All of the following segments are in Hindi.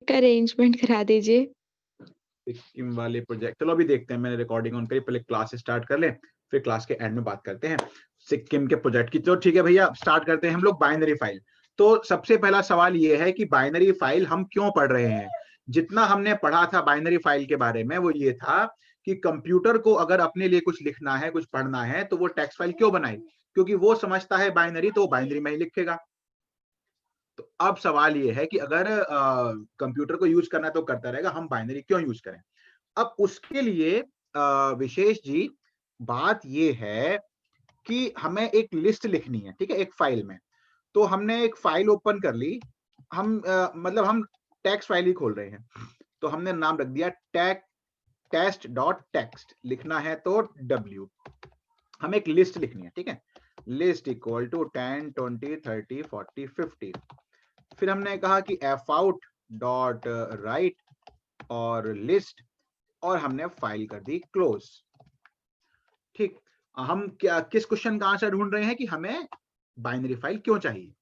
का अरेंजमेंट करा दीजिए। सिक्किम वाले प्रोजेक्ट, चलो अभी देखते हैं, मैंने रिकॉर्डिंग ऑन करी, पहले क्लास स्टार्ट कर ले, फिर क्लास के एंड में बात करते हैं सिक्किम के प्रोजेक्ट की। तो ठीक है भैया, स्टार्ट करते हैं हम लोग बाइनरी फाइल। तो सबसे पहला सवाल ये है कि बाइनरी फाइल हम क्यों पढ़ रहे हैं। जितना हमने पढ़ा था बाइनरी फाइल के बारे में वो ये था कि कंप्यूटर को अगर अपने लिए कुछ लिखना है, कुछ पढ़ना है, तो वो टेक्स्ट फाइल क्यों बनाए, क्योंकि वो समझता है बाइनरी, तो बाइनरी में ही लिखेगा। तो अब सवाल ये है कि अगर कंप्यूटर को यूज करना है तो करता रहेगा, हम बाइनरी क्यों यूज करें। अब उसके लिए विशेष जी बात ये है कि हमें एक लिस्ट लिखनी है, ठीक है, एक फाइल में। तो हमने एक फाइल ओपन कर ली, हम मतलब हम टेक्स्ट फाइल ही खोल रहे हैं, तो हमने नाम रख दिया टेस्ट डॉट टेक्स्ट। लिखना है तो W, हमें एक लिस्ट लिखनी है, ठीक है, लिस्ट इक्वल टू 10 20 30 40 50। फिर हमने कहा कि fout डॉट राइट और लिस्ट, और हमने फाइल कर दी क्लोज। ठीक, हम क्या किस क्वेश्चन का आंसर ढूंढ रहे हैं कि हमें बाइनरी फाइल क्यों चाहिए।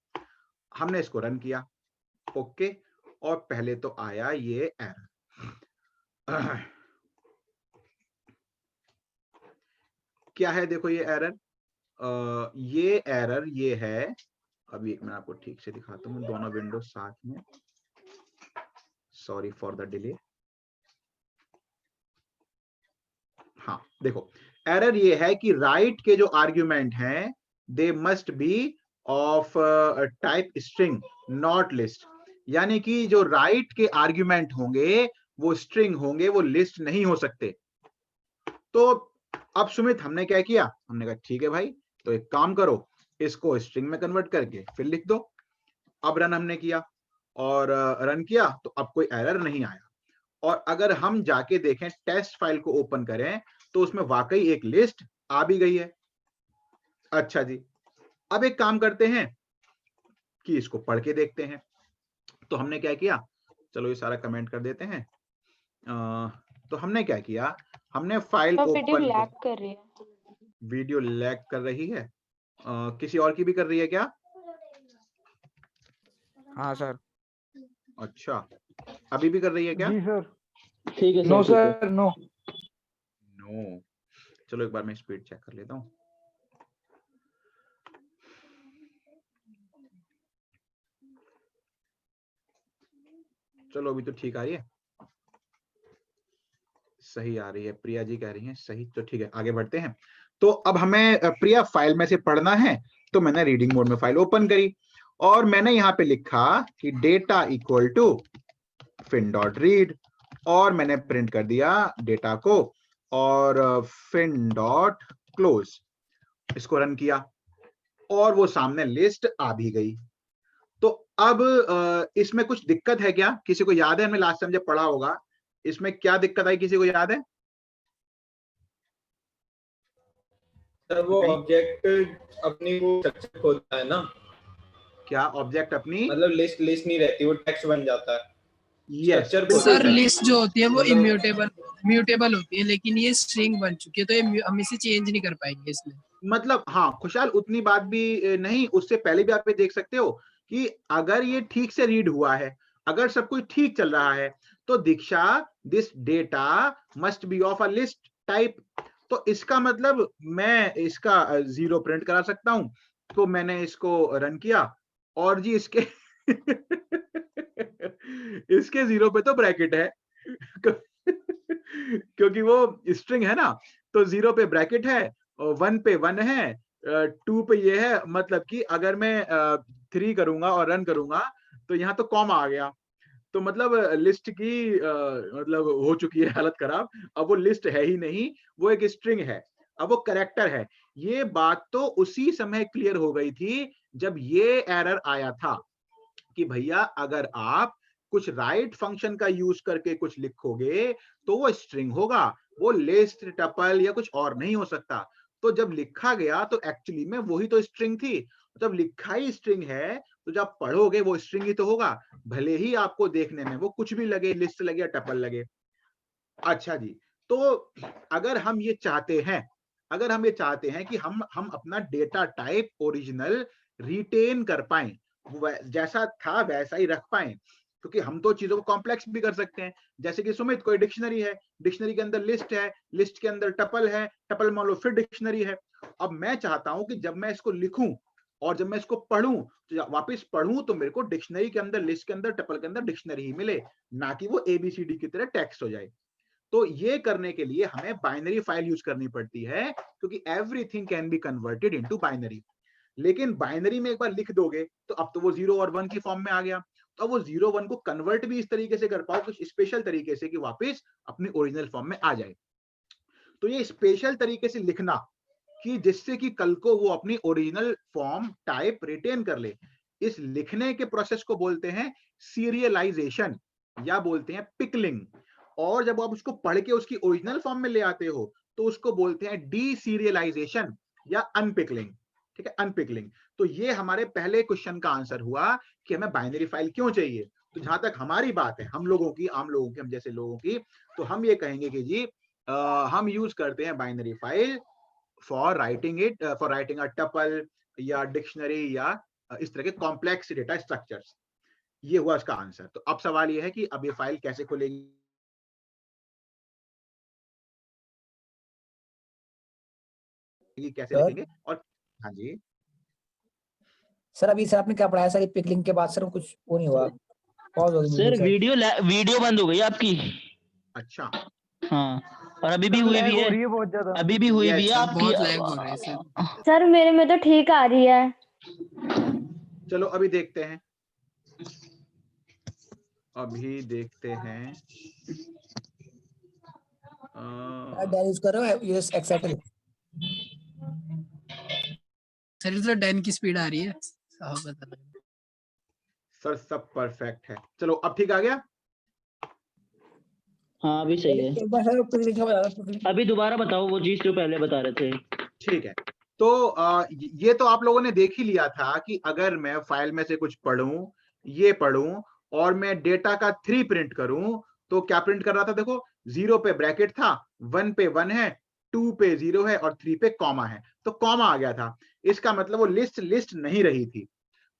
हमने इसको रन किया, ओके, और पहले तो आया ये एरर। क्या है, देखो ये एरर, ये एरर ये है। अभी एक मैं आपको ठीक से दिखाता हूँ, दोनों विंडो साथ में, सॉरी फॉर द डिले। हाँ देखो, एरर ये है कि राइट के जो आर्ग्यूमेंट हैं they must be of type string not list, यानी कि जो राइट के आर्ग्यूमेंट होंगे वो स्ट्रिंग होंगे, वो लिस्ट नहीं हो सकते। तो अब सुमित हमने क्या किया, हमने कहा ठीक है भाई, तो एक काम करो, इसको स्ट्रिंग में कन्वर्ट करके फिर लिख दो। अब रन हमने किया, और रन किया तो अब कोई एरर नहीं आया। और अगर हम जाके देखें, टेस्ट फाइल को ओपन करें, तो उसमें वाकई एक लिस्ट आ भी गई है। अच्छा जी, अब एक काम करते हैं कि इसको पढ़ के देखते हैं। तो हमने क्या किया, चलो ये सारा कमेंट कर देते हैं। तो हमने क्या किया, हमने फाइल वीडियो ओपन, लैग कर रही है। वीडियो लैग कर रही है, किसी और की भी कर रही है क्या। हाँ सर। अच्छा, अभी भी कर रही है क्या। जी सर। ठीक है no sir, sir no. No, चलो एक बार मैं स्पीड चेक कर लेता हूँ। चलो अभी तो ठीक आ रही है, सही आ रही है, प्रिया जी कह रही हैं सही, तो ठीक है आगे बढ़ते हैं। तो अब हमें प्रिया फाइल में से पढ़ना है, तो मैंने रीडिंग मोड में फाइल ओपन करी, और मैंने यहाँ पे लिखा कि data equal to fin dot read, और मैंने प्रिंट कर दिया डेटा को, और फिन डॉट क्लोज, इसको रन किया, और वो सामने लिस्ट आ भी गई। तो अब इसमें कुछ दिक्कत है क्या, किसी को याद है, हमने लास्ट टाइम जब पढ़ा होगा, इसमें क्या दिक्कत आई, किसी को याद है। सर वो ऑब्जेक्ट अपनी वो स्ट्रक्चर खोलता है ना, क्या ऑब्जेक्ट अपनी, मतलब लिस्ट नहीं रहती, वो टेक्स्ट बन जाता है। यस सर लिस्ट जो होती है वो म्यूटेबल होती है, लेकिन ये स्ट्रिंग बन चुकी है, तो ये हम इसे चेंज नहीं कर पाएंगे इसमें। मतलब हाँ खुशहाल, उतनी बात भी नहीं, उससे पहले भी आप ये देख सकते हो कि अगर ये ठीक से रीड हुआ है, अगर सब कुछ ठीक चल रहा है, तो Diksha this data must be of a list type, तो इसका मतलब मैं इसका 0 प्रिंट करा सकता हूं। तो मैंने इसको रन किया, और जी इसके इसके 0 पे तो ब्रैकेट है क्योंकि वो स्ट्रिंग है ना, तो 0 पे ब्रैकेट है, 1 पे 1 है, 2 पे ये है, मतलब कि अगर मैं 3 करूंगा और रन करूंगा तो यहाँ तो कॉमा आ गया, तो मतलब लिस्ट की मतलब हो चुकी है हालत खराब। अब वो लिस्ट है ही नहीं, वो एक स्ट्रिंग है, अब वो कैरेक्टर है। ये बात तो उसी समय क्लियर हो गई थी जब ये एरर आया था कि भैया अगर आप कुछ राइट फंक्शन का यूज करके कुछ लिखोगे तो वो स्ट्रिंग होगा, वो लिस्ट टपल या कुछ और नहीं हो सकता। तो जब लिखा गया तो एक्चुअली में वही तो स्ट्रिंग थी, जब लिखा ही स्ट्रिंग है तो जब पढ़ोगे वो स्ट्रिंग ही तो होगा, भले ही आपको देखने में वो कुछ भी लगे, लिस्ट लगे या टपल लगे। अच्छा जी, तो अगर हम ये चाहते हैं, अगर हम ये चाहते हैं कि हम अपना डेटा टाइप ओरिजिनल रिटेन कर पाए, जैसा था वैसा ही रख पाए, क्योंकि हम तो चीजों को कॉम्प्लेक्स भी कर सकते हैं। जैसे कि सुमित कोई डिक्शनरी है, डिक्शनरी के अंदर लिस्ट है, लिस्ट के अंदर टपल है, टपल मान लो फिर डिक्शनरी है। अब मैं चाहता हूं कि जब मैं इसको लिखूं और जब मैं इसको पढ़ूं तो वापस पढ़ूं तो मेरे को डिक्शनरी के अंदर, लिस्ट के अंदर, टपल के अंदर डिक्शनरी ही मिले, ना कि वो ABCD की तरह टेक्स्ट हो जाए। तो ये करने के लिए हमें बाइनरी फाइल यूज करनी पड़ती है, क्योंकि everything can be converted into binary. लेकिन बाइनरी में एक बार लिख दोगे तो अब तो वो 0 और 1 की फॉर्म में आ गया। तो वो 0 1 को कन्वर्ट भी इस तरीके से कर पाओ, कुछ स्पेशल तरीके से, कि वापस अपनी ओरिजिनल फॉर्म में आ जाए। तो ये स्पेशल तरीके से लिखना कि जिससे कि कल को वो अपनी ओरिजिनल फॉर्म टाइप रिटेन कर ले, इस लिखने के प्रोसेस को बोलते हैं सीरियलाइजेशन या बोलते हैं पिकलिंग। और जब आप उसको पढ़ के उसकी ओरिजिनल फॉर्म में ले आते हो तो उसको बोलते हैं डीसीरियलाइजेशन या अनपिकलिंग। ठीक है, अनपिकलिंग। तो ये हमारे पहले क्वेश्चन का आंसर हुआ कि हमें बाइनरी फाइल क्यों चाहिए। तो जहां तक हमारी बात है, हम लोगों की, आम लोगों की, हम जैसे लोगों की, तो हम ये कहेंगे कि जी हम यूज करते हैं binary file for writing a tuple या डिक्शनरी या इस तरह के कॉम्प्लेक्स डेटा स्ट्रक्चर्स। ये हुआ इसका आंसर। तो अब सवाल ये है कि अब ये फाइल कैसे खुलेगी, कैसे सर लिखेंगे। और हाँ जी, सर अभी सर आपने क्या पढ़ाया सर, पिकलिंग के बाद सर कुछ वो नहीं हुआ, पॉज हो गई सर वीडियो सर। वीडियो बंद हो गई आपकी। अच्छा, हाँ, और अभी भी हुई भी है, अभी भी हुई भी है Yes. सब आपकी। बहुत लैग हो रहे हैं सर। सर मेरे में तो ठीक आ रही है। चलो अभी देखते हैं, अभी देखते हैं। डेल यूज कर रहे हो यूएस एक्सेल? सर तो 10 की स्पीड आ रही है, साफ बता रहे हैं। सर सब परफेक्ट है। चलो अब ठीक आ गया। हाँ अभी सही है। एक बार सर पिकलिंग का बता दो। अभी दोबारा बताओ वो चीज जो पहले बता रहे थे। ठीक है, तो ये तो आप लोगों ने देख ही लिया था कि अगर मैं फाइल में से कुछ पढ़ूं, ये पढ़ूं और मैं डेटा का 3 प्रिंट करूं तो क्या प्रिंट कर रहा था। देखो 0 पे ब्रैकेट था, 1 पे 1 है, 2 पे 0 है और 3 पे कॉमा है, तो कॉमा आ गया था। इसका मतलब वो लिस्ट नहीं रही थी।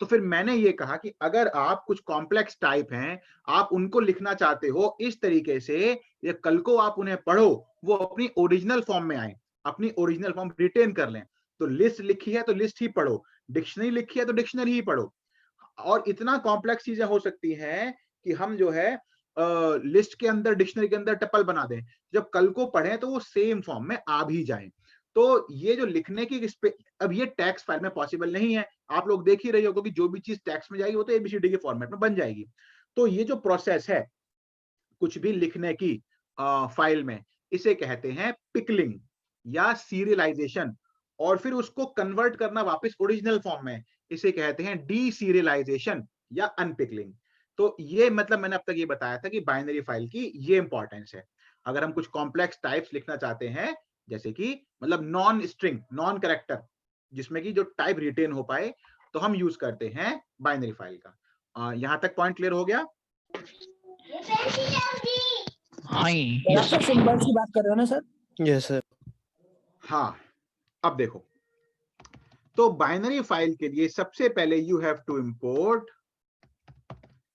तो फिर मैंने ये कहा कि अगर आप कुछ कॉम्प्लेक्स टाइप हैं, आप उनको लिखना चाहते हो इस तरीके से, या कल को आप उन्हें पढ़ो वो अपनी ओरिजिनल फॉर्म में आए, अपनी ओरिजिनल फॉर्म रिटेन कर लें। तो लिस्ट लिखी है तो लिस्ट ही पढ़ो, डिक्शनरी लिखी है तो डिक्शनरी ही पढ़ो। और इतना कॉम्प्लेक्स चीजें हो सकती हैं कि हम जो है लिस्ट के अंदर, डिक्शनरी के अंदर टपल बना दें, जब कल को पढ़ें तो वो सेम फॉर्म में आ भी जाए। तो ये जो लिखने की अब ये टेक्स्ट फाइल में पॉसिबल नहीं है। आप लोग देख ही रहे हो कि जो भी चीज टेक्स्ट में जाएगी वो तो ABCD के फॉर्मेट में बन जाएगी। तो ये जो प्रोसेस है कुछ भी लिखने की फाइल में, इसे कहते हैं पिकलिंग या सीरियलाइजेशन। और फिर उसको कन्वर्ट करना वापस ओरिजिनल फॉर्म में, इसे कहते हैं डीसीरियलाइजेशन या अनपिकलिंग। तो ये मतलब मैंने अब तक ये बताया था कि बाइनरी फाइल की ये इंपॉर्टेंस है। अगर हम कुछ कॉम्प्लेक्स टाइप्स लिखना चाहते हैं, जैसे कि मतलब नॉन स्ट्रिंग, नॉन कैरेक्टर, जिसमें कि जो टाइप रिटेन हो पाए, तो हम यूज करते हैं बाइनरी फाइल का। यहां तक पॉइंट क्लियर हो गया? आप सर सिंबल्स की बात कर रहे हो ना सर? Yes sir. हाँ, अब देखो, तो बाइनरी फाइल के लिए सबसे पहले you have to import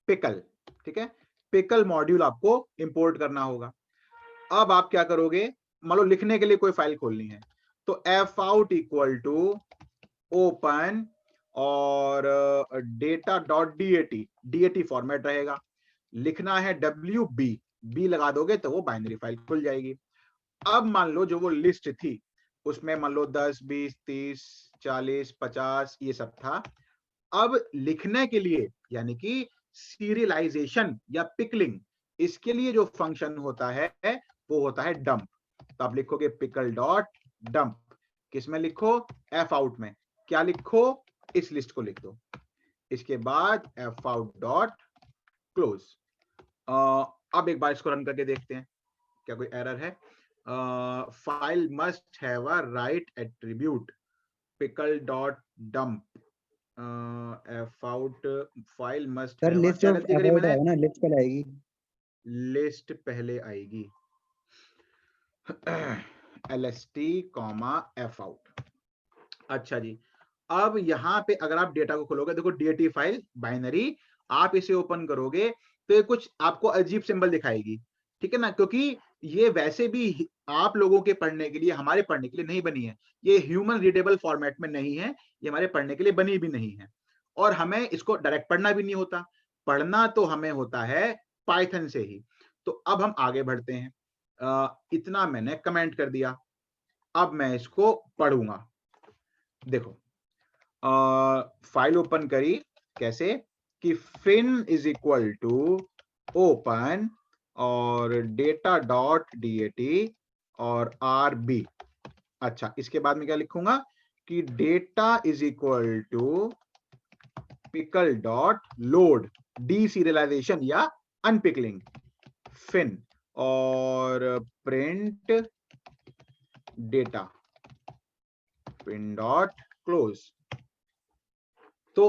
pickle. ठीक है, पिकल मॉड्यूल आपको इंपोर्ट करना होगा। अब आप क्या करोगे, मान लो लिखने के लिए कोई फाइल खोलनी है, तो fout इक्वल टू ओपन और data.dat फॉर्मेट रहेगा। लिखना है WB, B लगा दोगे तो वो बाइनरी फाइल खुल जाएगी। अब मान लो जो वो लिस्ट थी उसमें मान लो 10, 20, 30, 40, 50 ये सब था। अब लिखने के लिए यानी कि सीरियलाइजेशन या पिकलिंग, इसके लिए जो फंक्शन होता है वो होता है डंप। तो आप लिखोगे पिकल डॉट डंप, किसमें लिखो, fout में। क्या लिखो, इस लिस्ट को लिख दो। इसके बाद fout डॉट क्लोज। अब एक बार इसको रन करके देखते हैं क्या कोई एरर है। File must have a right attribute, pickle dot dump fout file must sir have, list क्या ऑफ गलती करी अबाउट मैंने, है ना, लिस्ट पहले आएगी। लिस्ट पहले आएगी, lst fout। अच्छा जी, अब यहाँ पे अगर आप डेटा को खोलोगे, देखो dat फाइल बाइनरी, आप इसे ओपन करोगे तो ये कुछ आपको अजीब सिंबल दिखाएगी, ठीक है ना, क्योंकि ये वैसे भी आप लोगों के पढ़ने के लिए, हमारे पढ़ने के लिए नहीं बनी है, ये ह्यूमन रीडेबल फॉर्मेट में नहीं है, ये हमारे पढ़ने के लिए बनी भी नहीं है, और हमें इसको डायरेक्ट पढ़ना भी नहीं होता, पढ़ना तो हमें होता है पाइथन से ही। तो अब हम आगे बढ़ते हैं, इतना मैंने कमेंट कर दिया, अब मैं इसको पढ़ूंगा। देखो फाइल ओपन करी, कैसे कि fin is equal to open और data.dat और rb। अच्छा, इसके बाद में क्या लिखूंगा कि data is equal to pickle dot load, deserialization या अनपिकलिंग, fin और print data, print dot close. तो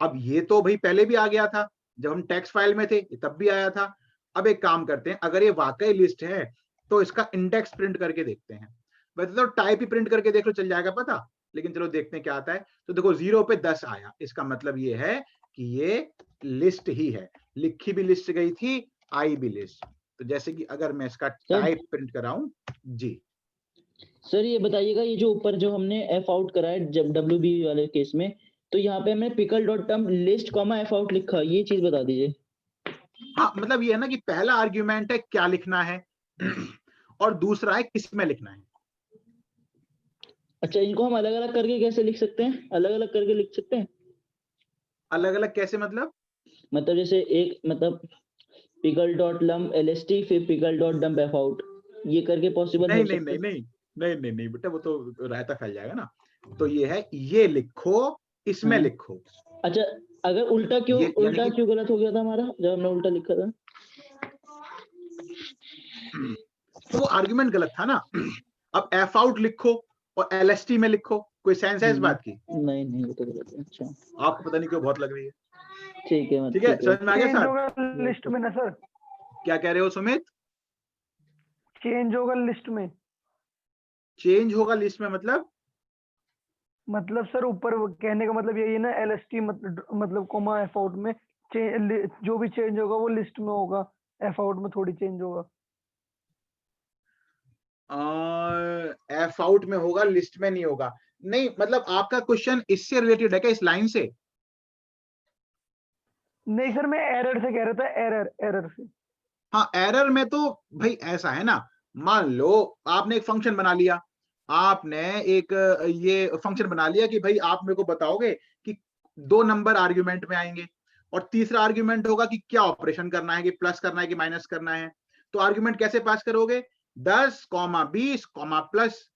अब ये तो भाई पहले भी आ गया था, जब हम टेक्स्ट फाइल में थे तब भी आया था। अब एक काम करते हैं, अगर ये वाकई लिस्ट है तो इसका इंडेक्स प्रिंट करके देखते हैं। वैसे तो टाइप ही प्रिंट करके देख लो, चल जाएगा पता, लेकिन चलो देखते हैं क्या आता है। तो देखो 0 पे 10 आया, इसका मतलब ये है कि ये लिस्ट ही है, लिखी भी लिस्ट गई थी, आई भी लिस्ट। तो जैसे कि अगर मैं इसका टाइप प्रिंट कराऊं जी। सर ये बताइएगा, ये जो ऊपर जो हमने एफ आउट करा है जब WB वाले केस में, तो यहाँ पे हमने pickle dot term list comma F out लिखा, ये चीज बता दीजिए। हाँ, मतलब ये है ना कि पहला आर्ग्यूमेंट है क्या लिखना है और दूसरा है किस में लिखना है। अच्छा, इनको हम अलग अलग करके कैसे लिख सकते हैं? अलग अलग करके लिख सकते हैं? अलग अलग कैसे मतलब जैसे एक मतलब पिकल डॉट लम LST फिर pickle dot dump F out, ये करके पॉसिबल नहीं हो नहीं सकता नहीं नहीं नहीं नहीं नहीं बेटा, वो तो रायता फैल जाएगा ना। तो ये है, ये लिखो, इसमें लिखो। अच्छा, अगर उल्टा क्यों, उल्टा क्यों गलत हो गया था हमारा जब हमने उल्टा लिखा था? तो वो आर्गुमेंट गलत था ना। अब एफ आउट लिखो और LST में लिखो, कोई सेंस है इस बात की? नहीं नहीं, वो तो गलत है। अच्छा, आपको पता नहीं क्यों बहुत लग रही है। ठीक है, ठीक है, समझ में आ गया सर? लिस्ट में ना सर, क्या कह रहे हो सुमित? चेंज होगा लिस्ट में। चेंज होगा लिस्ट में मतलब सर ऊपर कहने का मतलब यही है ना, LST मतलब कोमा एफ आउट में जो भी चेंज होगा वो लिस्ट में होगा, एफ आउट में थोड़ी चेंज होगा। एफ आउट में होगा, लिस्ट में नहीं होगा। नहीं, मतलब आपका क्वेश्चन इससे रिलेटेड है क्या, इस लाइन से? नहीं सर, मैं एरर से कह रहा था, एरर से। हाँ, एरर में तो भाई ऐसा है ना, मान लो आपने एक फंक्शन बना लिया, आपने एक ये फंक्शन बना लिया कि भाई आप मेरे को बताओगे कि 2 नंबर आर्ग्यूमेंट में आएंगे और तीसरा आर्ग्यूमेंट होगा कि क्या ऑपरेशन करना है, कि प्लस करना है कि माइनस करना है। तो आर्ग्यूमेंट कैसे पास करोगे? 10, 20, प्लस।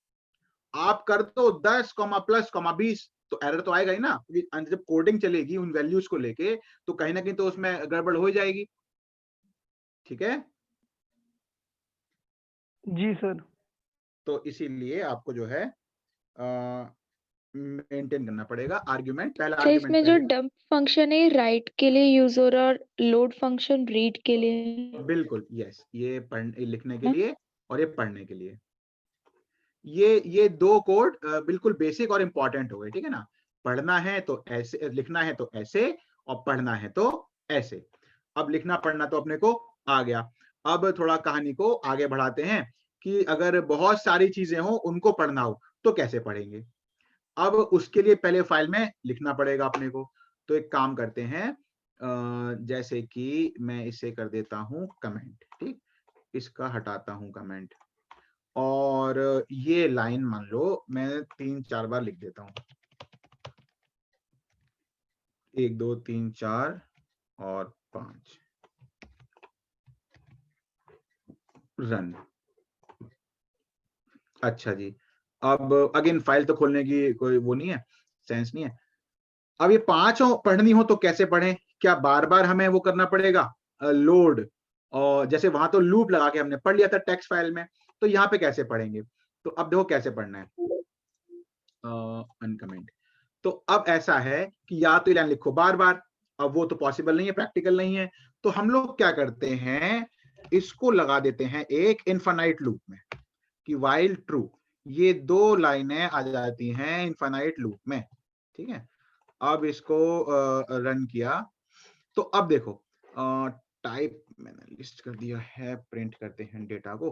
आप कर दो 10, प्लस, 20, तो एरर तो आएगा ही ना, क्योंकि जब कोडिंग चलेगी उन वैल्यूज को लेके तो कहीं ना कहीं तो उसमें गड़बड़ हो जाएगी। ठीक है जी सर। तो इसीलिए आपको जो है मेंटेन करना पड़ेगा आर्ग्यूमेंट, पहला तो इसमें जो आर्ग्यूमेंट। डंप फंक्शन है राइट के लिए यूज हो रहा है और लोड फंक्शन रीड के लिए। बिल्कुल, यस, ये लिखने के हाँ? लिए और ये पढ़ने के लिए। ये 2 कोड बिल्कुल बेसिक और इंपॉर्टेंट हो गए, ठीक है ना। पढ़ना है तो ऐसे, लिखना है तो ऐसे, और पढ़ना है तो ऐसे। अब लिखना पढ़ना तो अपने को आ गया। अब थोड़ा कहानी को आगे बढ़ाते हैं कि अगर बहुत सारी चीजें हो, उनको पढ़ना हो तो कैसे पढ़ेंगे। अब उसके लिए पहले फाइल में लिखना पड़ेगा अपने को। तो एक काम करते हैं, जैसे कि मैं इसे कर देता हूं कमेंट, ठीक, इसका हटाता हूं कमेंट, और ये लाइन मान लो मैं 3-4 बार लिख देता हूं, 1 2 3 4 और 5, रन। अच्छा जी, अब अगेन फाइल तो खोलने की कोई वो नहीं है, सेंस नहीं है। अब ये 5 पढ़नी हो तो कैसे पढ़ें? क्या बार बार हमें वो करना पड़ेगा लोड? और जैसे वहां तो लूप लगा के हमने पढ़ लिया था टेक्स्ट फाइल में, तो यहाँ पे कैसे पढ़ेंगे? तो अब देखो कैसे पढ़ना है, अनकमेंट। तो अब ऐसा है कि या तो लाइन लिखो बार बार, अब वो तो पॉसिबल नहीं है, प्रैक्टिकल नहीं है। तो हम लोग क्या करते हैं, इसको लगा देते हैं एक इनफाइनाइट लूप में कि व्हाइल ट्रू। ये 2 लाइनें आ जाती हैं इनफाइनाइट लूप में, ठीक है। अब इसको रन किया तो अब देखो टाइप मैंने लिस्ट कर दिया है, प्रिंट करते हैं डेटा को।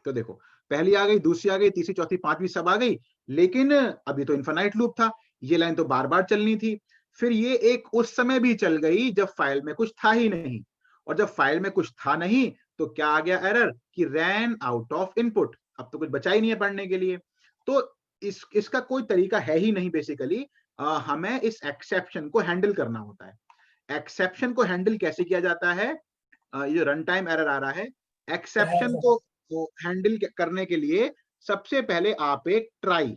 तो देखो पहली आ गई, दूसरी आ गई, तीसरी चौथी पांचवी सब आ गई, लेकिन अभी तो इन्फिनाइट लूप था, ये लाइन तो बार बार चलनी थी। फिर ये एक उस समय भी चल गई जब फाइल में कुछ था ही नहीं, और जब फाइल में कुछ था नहीं तो क्या आ गया एरर कि रैन आउट ऑफ इनपुट, अब तो कुछ बचा ही नहीं है पढ़ने के लिए। तो इसका कोई तरीका है ही नहीं बेसिकली, हमें इस एक्सेप्शन को हैंडल करना होता है। एक्सेप्शन को हैंडल कैसे किया जाता है, ये रन टाइम एरर आ रहा है, एक्सेप्शन को हैंडल करने के लिए सबसे पहले आप एक ट्राई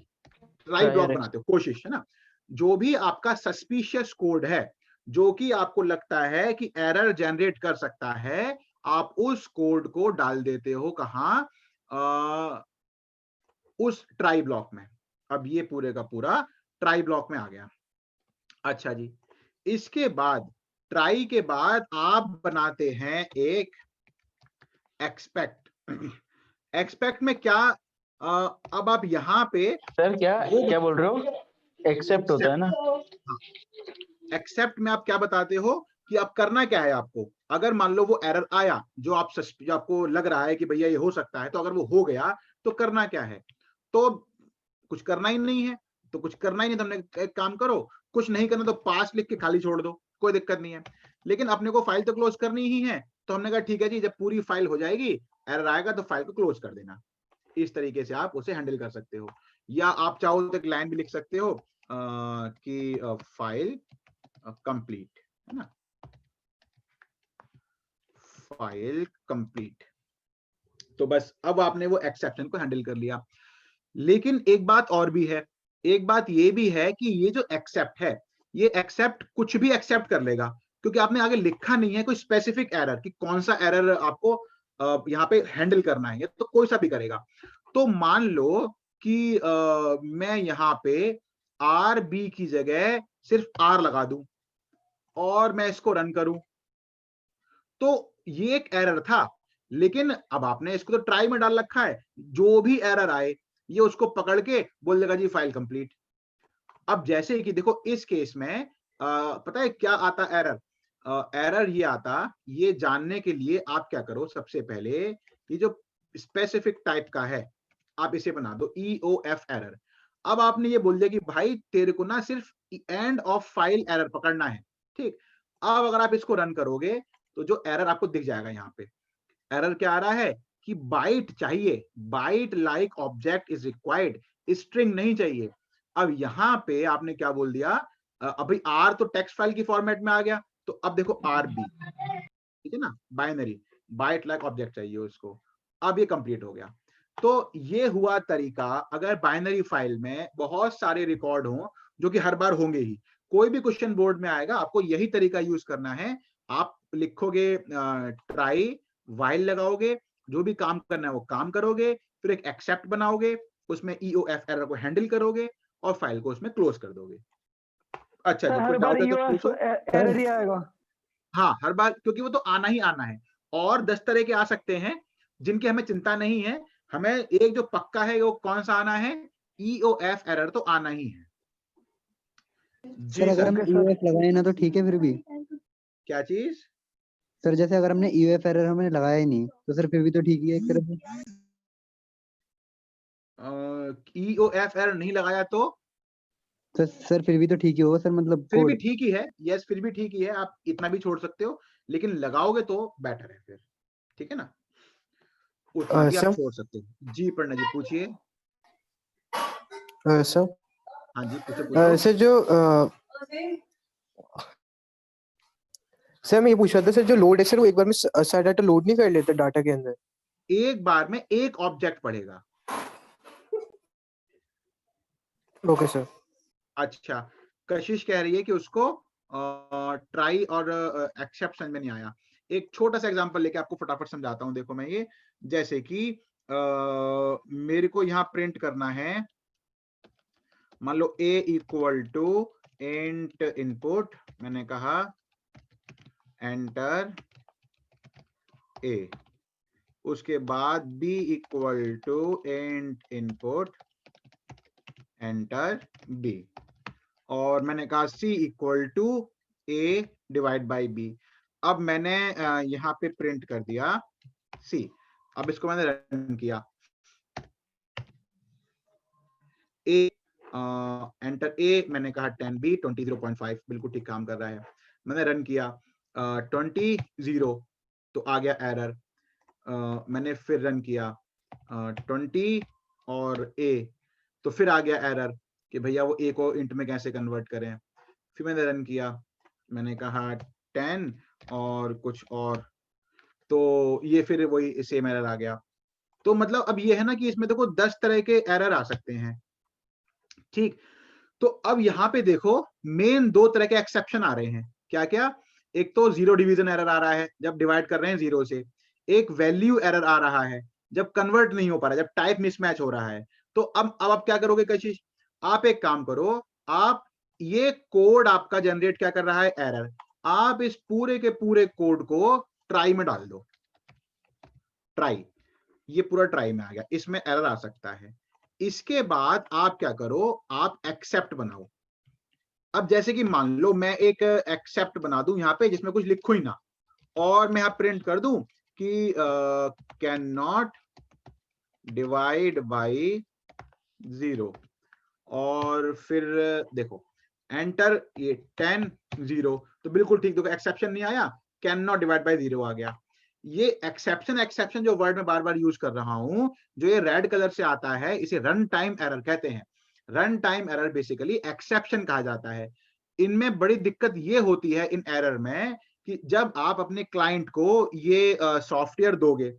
ब्लॉक बनाते हो, कोशिश, है ना। जो भी आपका सस्पिशियस कोड है, जो कि आपको लगता है कि एरर जनरेट कर सकता है, आप उस कोड को डाल देते हो कहां, उस ट्राई ब्लॉक में। अब ये पूरे का पूरा ट्राई ब्लॉक में आ गया। अच्छा जी, इसके बाद ट्राई के बाद आप बनाते हैं एक एक्सपेक्ट। एक्सपेक्ट में क्या, अब आप यहाँ पे सर क्या बोल रहे हो, एक्सेप्ट होता है ना। एक्सेप्ट में आप क्या बताते हो कि अब करना क्या है आपको, अगर मान लो वो एरर आया जो आपको लग रहा है कि भैया ये हो सकता है, तो अगर वो हो गया तो करना क्या है, तो कुछ करना ही नहीं है, तो कुछ करना ही नहीं, तो हमने एक काम करो, कुछ नहीं करना तो पास लिख के खाली छोड़ दो, कोई दिक्कत नहीं है। लेकिन अपने को फाइल तो क्लोज करनी ही है, तो हमने कहा ठीक है जी, जब पूरी फाइल हो जाएगी एरर आएगा तो फाइल को क्लोज कर देना। इस तरीके से आप उसे हैंडल कर सकते हो, या आप चाहो तो एक लाइन भी लिख सकते हो कि फाइल कंप्लीट, है ना, फाइल कंप्लीट। तो बस अब आपने वो एक्सेप्शन को हैंडल कर लिया। लेकिन एक बात और भी है, एक बात ये भी है कि ये जो एक्सेप्ट है, ये एक्सेप्ट कुछ भी एक्सेप्ट कर लेगा, क्योंकि आपने आगे लिखा नहीं है कोई स्पेसिफिक एरर कि कौन सा एरर आपको यहाँ पे हैंडल करना है, तो कोई सा भी करेगा। तो मान लो कि मैं यहाँ पे आर बी की जगह सिर्फ आर लगा दूं और मैं इसको रन करूं, तो ये एक एरर था, लेकिन अब आपने इसको तो ट्राई में डाल रखा है, जो भी एरर आए ये उसको पकड़ के बोल देगा जी फाइल कंप्लीट। अब जैसे कि देखो इस केस में पता है क्या आता एरर, एरर ये आता, ये जानने के लिए आप क्या करो, सबसे पहले ये जो स्पेसिफिक टाइप का है आप इसे बना दो EOF एरर। अब आपने ये बोल दिया कि भाई तेरे को ना सिर्फ एंड ऑफ फाइल एरर पकड़ना है, ठीक। अब अगर आप इसको रन करोगे तो जो एरर आपको दिख जाएगा, यहाँ पे एरर क्या आ रहा है कि बाइट चाहिए, byte like object is required, string नहीं चाहिए। अब यहाँ पे आपने क्या बोल दिया, अभी आर तो टेक्स्ट फाइल की फॉर्मेट में आ गया, तो अब देखो RB, ठीक है ना, बाइनरी, बाइट लाइक ऑब्जेक्ट चाहिए उसको, अब ये कंप्लीट हो गया। तो ये हुआ तरीका, अगर बाइनरी फाइल में बहुत सारे रिकॉर्ड हों, जो कि हर बार होंगे ही, कोई भी क्वेश्चन बोर्ड में आएगा, आपको यही तरीका यूज करना है। आप लिखोगे ट्राई, वाइल लगाओगे, जो भी काम करना है वो काम करोगे, फिर एक एक्सेप्ट बनाओगे, उसमें EOF एरर को हैंडल करोगे और फाइल को उसमें क्लोज कर दोगे। अच्छा जी, कोई डाउट है तो पूछो। एरर ही आएगा? हाँ, हर बार, क्योंकि वो तो आना ही आना है, और 10 तरह के आ सकते हैं जिनकी हमें चिंता नहीं है, हमें एक जो पक्का है वो कौन सा आना है, EOF एरर तो आना ही है जी। सर अगर हम EOF लगाए ना तो ठीक है, फिर भी क्या चीज सर, जैसे अगर हमने EOF एरर हमने लगाया ही नहीं तो सर फिर भी तो ठीक ही है एक तरह से। EOF एरर नहीं लगाया तो सर फिर भी तो ठीक ही होगा सर, मतलब फिर भी ठीक ही है, यस फिर भी ठीक ही है, आप इतना भी छोड़ सकते हो, लेकिन लगाओगे तो बेटर है फिर, ठीक है ना, उतना भी आप छोड़ सकते हो जी। पढ़ना जी, पूछिए सर। हाँ जी, पूछो। सर जो सर मैं ये पूछ रहा था, सर जो लोड है सर, वो एक बार में सारा डाटा लोड नहीं कर लेता डाटा के अंदर? एक बार में एक ऑब्जेक्ट पढ़ेगा। Okay sir. अच्छा, कशिश कह रही है कि उसको ट्राई और एक्सेप्शन में नहीं आया। एक छोटा सा एग्जांपल लेके आपको फटाफट समझाता हूं। देखो मैं ये, जैसे कि मेरे को यहाँ प्रिंट करना है, मान लो A equal to int input, मैंने कहा एंटर A, उसके बाद B equal to int input enter B, और मैंने कहा C equal to A divide by B. अब मैंने यहाँ पे प्रिंट कर दिया सी। अब इसको मैंने रन किया, ए एंटर ए, मैंने कहा 10b 20.5 बिल्कुल ठीक काम कर रहा है। मैंने रन किया 20 तो आ गया एरर। मैंने फिर रन किया 20 और ए, तो फिर आ गया एरर कि भैया वो ए को इंट में कैसे कन्वर्ट करें। फिर मैंने रन किया, मैंने कहा 10 और कुछ और, तो ये फिर वही सेम एरर आ गया। तो मतलब अब ये है ना कि इसमें देखो 10 तरह के एरर आ सकते हैं, ठीक। तो अब यहाँ पे देखो मेन 2 तरह के एक्सेप्शन आ रहे हैं। क्या क्या? एक तो जीरो डिवीजन एरर आ रहा है जब डिवाइड कर रहे हैं जीरो से, एक वैल्यू एरर आ रहा है जब कन्वर्ट नहीं हो पा रहा, जब टाइप मिसमैच हो रहा है। तो अब आप क्या करोगे कशिश? आप एक काम करो, आप ये कोड आपका जनरेट क्या कर रहा है, एरर, आप इस पूरे के पूरे कोड को ट्राई में डाल दो। ट्राई, ये पूरा ट्राई में आ गया, इसमें एरर आ सकता है। इसके बाद आप क्या करो, आप एक्सेप्ट बनाओ। अब जैसे कि मान लो मैं एक एक्सेप्ट बना दूं यहाँ पे जिसमें कुछ लिखो ही ना, और मैं यहाँ प्रिंट कर दूं कि कैन नॉट डिवाइड बाई 0, और फिर देखो एंटर, ये 10 0, तो बिल्कुल ठीक, देखो एक्सेप्शन नहीं आया, कैन नॉट डिवाइड बाई 0 आ गया। ये एक्सेप्शन जो वर्ड में बार बार यूज कर रहा हूं, जो ये रेड कलर से आता है, इसे रन टाइम एरर कहते हैं। Run time error basically exception कहा जाता है। इनमें बड़ी दिक्कत ये होती है इन एरर में कि जब आप अपने क्लाइंट को ये सॉफ्टवेयर दोगे,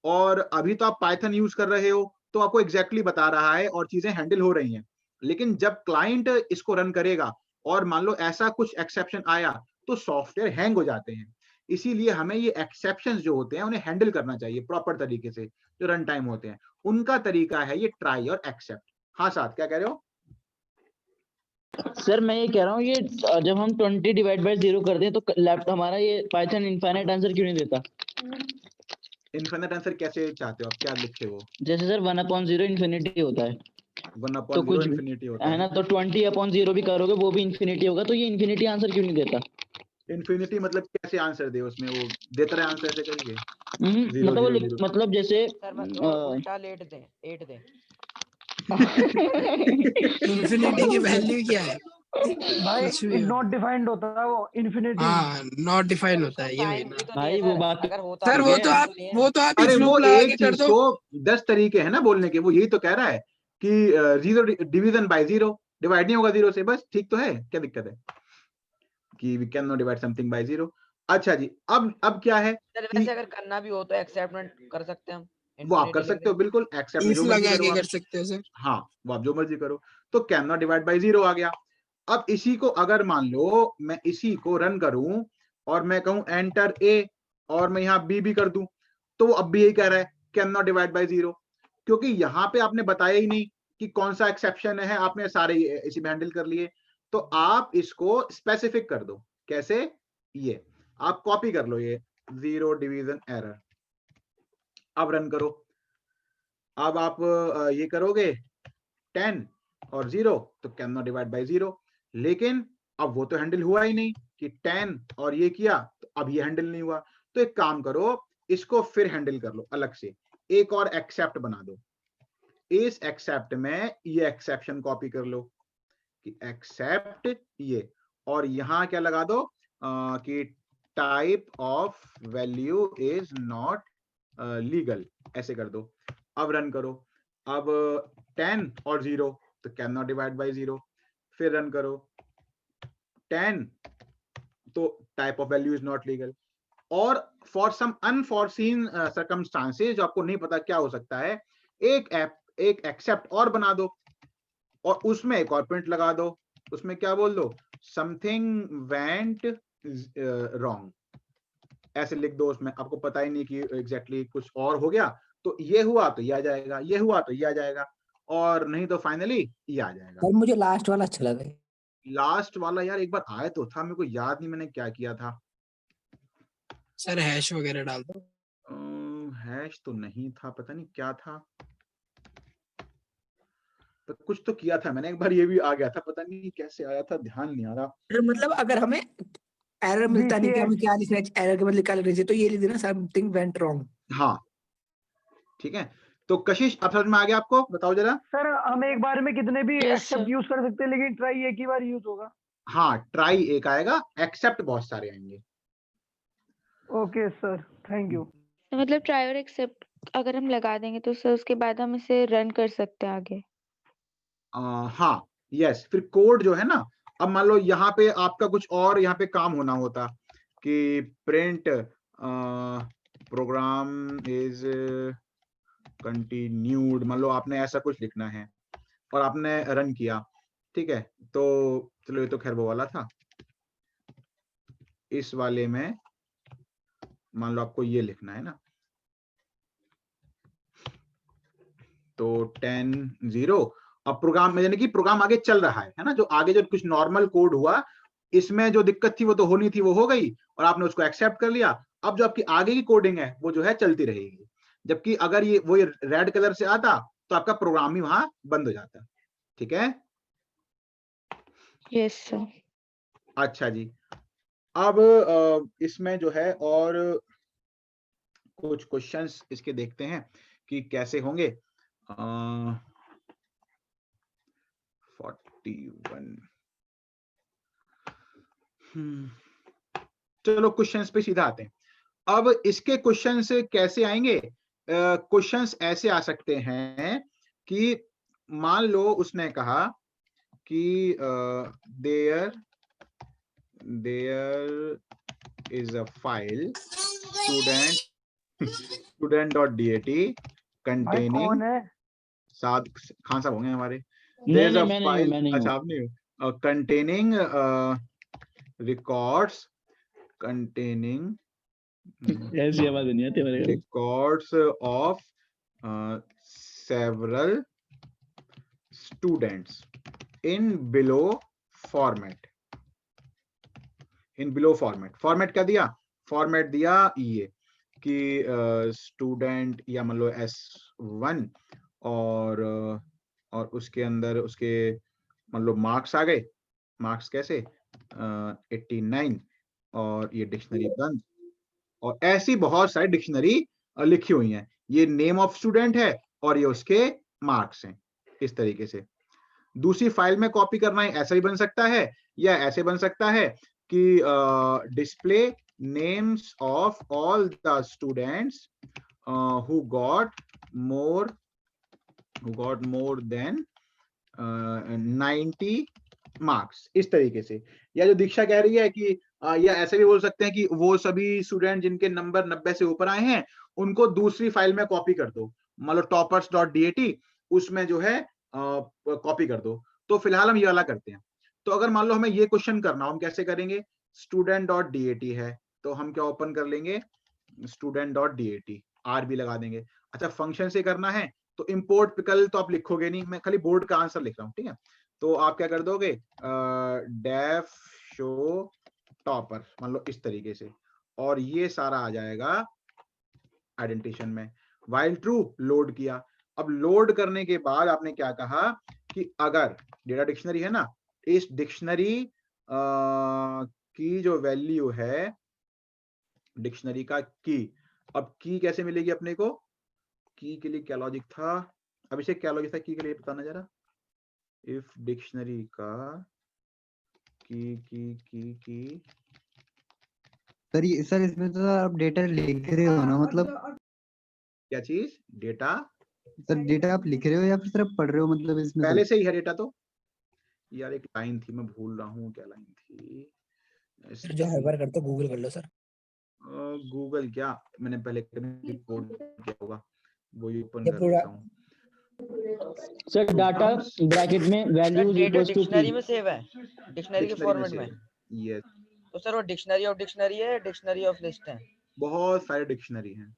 और अभी तो आप पाइथन यूज कर रहे हो तो आपको एग्जैक्टली बता रहा है और चीजें हैंडल हो रही हैं, लेकिन जब क्लाइंट इसको रन करेगा और मान लो ऐसा कुछ एक्सेप्शन आया तो सॉफ्टवेयर हैंग हो जाते हैं। इसीलिए हमें ये एक्सेप्शंस जो होते हैं उन्हें हैंडल करना चाहिए प्रॉपर तरीके से। जो रन टाइम होते हैं उनका तरीका है ये ट्राई और एक्सेप्ट। हाँ साथ क्या कह रहे हो? सर मैं ये कह रहा हूँ, ये जब हम 20 डिवाइड बाय 0 करते हैं तो लेफ्ट हमारा ये पाइथन इनफाइनाइट आंसर क्यों नहीं देता? इनफिनिट आंसर कैसे चाहते हो आप, क्या लिखे हो? जैसे सर 1/0 इन्फिनिटी होता है, 1/0 तो कुछ इन्फिनिटी होता है ना, तो 20/0 भी करोगे वो भी इन्फिनिटी होगा, तो ये इन्फिनिटी आंसर क्यों नहीं देता? इन्फिनिटी मतलब कैसे आंसर दे, उसमें वो देता रहे आंसर ऐसे करके? मतलब वो मतलब जैसे उल्टा लेट दे 8 दे। इन्फिनिटी की वैल्यू क्या है? भाई कुछ भी हो। नॉट डिफाइंड होता है वो इन्फिनिटी। हाँ नॉट डिफाइन होता है, ये वही ना। भाई वो बात अगर होता सर वो तो आप अरे इफ वो लूप लगा के एक कर चीज दो। को 10 तरीके हैं ना बोलने के, वो यही तो कह रहा है कि जीरो डिवीजन बाय 0, डिवाइड नहीं होगा 0 से, बस ठीक तो है, क्या दिक्कत है कि we can not divide something by 0। अच्छा जी, अब क्या है वैसे अगर करना भी हो तो एक्सेप्ट कर सकते हैं हम, वो आप कर सकते हो, बिल्कुल एक्सेप्ट इफ जो मर्जी लगा करो के आप। कर सकते हो सर। हाँ वो आप जो मर्जी करो। तो कैन नॉट डिवाइड बाय 0 आ गया। अब इसी को अगर मान लो मैं इसी को रन करूं और मैं कहूं एंटर ए, और मैं यहाँ बी भी कर दूं, तो वो अब भी यही कह रहा है कैन नॉट डिवाइड बाय 0, क्योंकि यहाँ पे आपने बताया ही नहीं कि कौन सा एक्सेप्शन है, आपने सारे इसी में हैंडल कर लिए। तो आप इसको स्पेसिफिक कर दो। कैसे? ये आप कॉपी कर लो, ये जीरो डिवीजन एरर। अब रन करो। अब आप ये करोगे 10 और 0, तो कैन नॉट डिवाइड बाय 0, लेकिन अब वो तो हैंडल हुआ ही नहीं कि 10 और ये किया, तो अब ये हैंडल नहीं हुआ। तो एक काम करो, इसको फिर हैंडल कर लो अलग से, एक और एक्सेप्ट बना दो। इस एक्सेप्ट में ये एक्सेप्शन कॉपी कर लो कि एक्सेप्ट ये, और यहां क्या लगा दो कि type of value is not legal, ऐसे कर दो। अब रन करो। अब 10 और 0, तो कैन नॉट डिवाइड बाय 0, फिर रन करो 10, तो type of value is not legal. और फॉर सम अनफॉरसीन सर्कमस्टांसेस, जो आपको नहीं पता क्या हो सकता है, एक एक्सेप्ट और बना दो और उसमें एक और प्रिंट लगा दो। उसमें क्या बोल दो, समथिंग वेंट रॉन्ग, ऐसे लिख दो। उसमें आपको पता ही नहीं कि एग्जैक्टली कुछ और हो गया, तो ये हुआ तो ये आ जाएगा, ये हुआ तो ये आ जाएगा, और नहीं तो फाइनली ये आ जाएगा। सर मुझे लास्ट वाला अच्छा लगा। लास्ट वाला यार एक बार आया तो था, मेरे को याद नहीं मैंने क्या किया था। सर हैश वगैरह डाल दो। हैश तो नहीं था, पता नहीं क्या था, तो कुछ तो किया था मैंने एक बार, ये भी आ गया था, पता नहीं कैसे आया था, ध्यान नहीं आ रहा। मतलब अगर हमें एरर मिलता नहीं कि VCX हमें क्या लिखना है, एरर के बदले क्या लिखना चाहिए, तो ये लिख देना समथिंग वेंट रॉन्ग। हाँ ठीक है। तो कशिश अब समझ में आ गया आपको, बताओ जरा। सर हम एक बार में कितने भी Yes, एक्सेप्ट sir. यूज कर सकते हैं, लेकिन ट्राई एक ही बार यूज होगा। हाँ ट्राई एक आएगा, एक्सेप्ट बहुत सारे आएंगे। Okay sir, thank you. तो मतलब ट्राई और एक्सेप्ट अगर हम लगा देंगे तो सर उसके बाद हम इसे रन कर सकते हैं आगे। हाँ यस, फिर कोड जो है ना, अब मान लो यहाँ पे आपका कुछ और यहाँ पे काम होना होता कि प्रिंट प्रोग्राम इज कंटिन्यूड, मान लो आपने ऐसा कुछ लिखना है और आपने रन किया, ठीक है। तो चलो ये तो खैर वो वाला था, इस वाले में मान लो आपको ये लिखना है ना, तो 10-0 अब प्रोग्राम में, यानी कि प्रोग्राम आगे चल रहा है ना, जो आगे जो कुछ नॉर्मल कोड हुआ इसमें जो दिक्कत थी वो तो होनी थी, वो हो गई और आपने उसको एक्सेप्ट कर लिया। अब जो आपकी आगे की कोडिंग है वो जो है चलती रहेगी, जबकि अगर ये वो रेड कलर से आता तो आपका प्रोग्राम ही वहां बंद हो जाता। ठीक है, यस सर। अच्छा जी। अब इसमें जो है और कुछ क्वेश्चंस इसके देखते हैं कि कैसे होंगे। 41 चलो क्वेश्चंस पे सीधा आते हैं। अब इसके क्वेश्चंस कैसे आएंगे? क्वेश्चंस ऐसे आ सकते हैं कि मान लो उसने कहा कि there is a file student.dat भाई containing कौन है? साद खान साहब होंगे हमारे। नहीं There's नहीं a मैं नहीं हूँ, file, मैं नहीं अच्छा हूँ। आप नहीं हो, containing records ऐसी आवाज नहीं आती मेरे को। records of several students in below format. Format क्या दिया? फॉर्मेट दिया ये कि स्टूडेंट या मान लो S1 और उसके अंदर उसके मान लो मार्क्स आ गए। मार्क्स कैसे? 89 और ये डिक्शनरी बंद, और ऐसी बहुत सारी डिक्शनरी लिखी हुई हैं। ये नेम ऑफ स्टूडेंट है और ये उसके मार्क्स हैं। इस तरीके से दूसरी फाइल में कॉपी करना है, ऐसा भी बन सकता है, या ऐसे बन सकता है कि display names of all the students who got more than 90 marks, इस तरीके से। या जो दीक्षा कह रही है कि या ऐसे भी बोल सकते हैं कि वो सभी स्टूडेंट जिनके नंबर 90 से ऊपर आए हैं उनको दूसरी फाइल में कॉपी कर दो, मान लो toppers.dat, उसमें जो है कॉपी कर दो। तो फिलहाल हम ये वाला करते हैं। तो अगर मान लो हमें ये क्वेश्चन करना हो, हम कैसे करेंगे? student.dat है तो हम क्या ओपन कर लेंगे? student.dat, आर भी लगा देंगे। अच्छा फंक्शन से करना है तो इंपोर्ट पिकल तो आप लिखोगे नहीं, मैं खाली बोर्ड का आंसर लिख रहा हूँ, ठीक है। तो आप क्या कर दोगे? डेफ शो टॉपर, मान लो इस तरीके से, और ये सारा आ जाएगा आइडेंटिफिकेशन में। वाइल ट्रू लोड किया। अब लोड करने के बाद आपने क्या कहा कि अगर डेटा डिक्शनरी है ना, इस डिक्शनरी की जो वैल्यू है, डिक्शनरी का की, अब की कैसे मिलेगी अपने को? की के लिए क्या लॉजिक था? अब इसे क्या लॉजिक था की के लिए बताना जरा। इफ डिक्शनरी का की सर इसमें तो आप डेटा लिख रहे हो ना, मतलब क्या चीज? डेटा? सर डेटा आप लिख रहे हो या फिर सिर्फ पढ़ रहे हो, मतलब इसमें पहले सर? से ही है डेटा। तो यार एक लाइन थी, मैं भूल रहा हूँ क्या लाइन थी। सर जो हर बार करते हो गूगल कर लो सर। गूगल क्या, मैंने पहले कोड किया होगा, वो ही ओपन ये कर पूरा लेता हूँ। सर डाटा ब्रैकेट में values data equals to dictionary key. में सेव है, डिक्शनरी के फॉर्मेट में। यस, तो सर वो डिक्शनरी ऑफ डिक्शनरी है, डिक्शनरी ऑफ लिस्ट है। बहुत सारे डिक्शनरी हैं।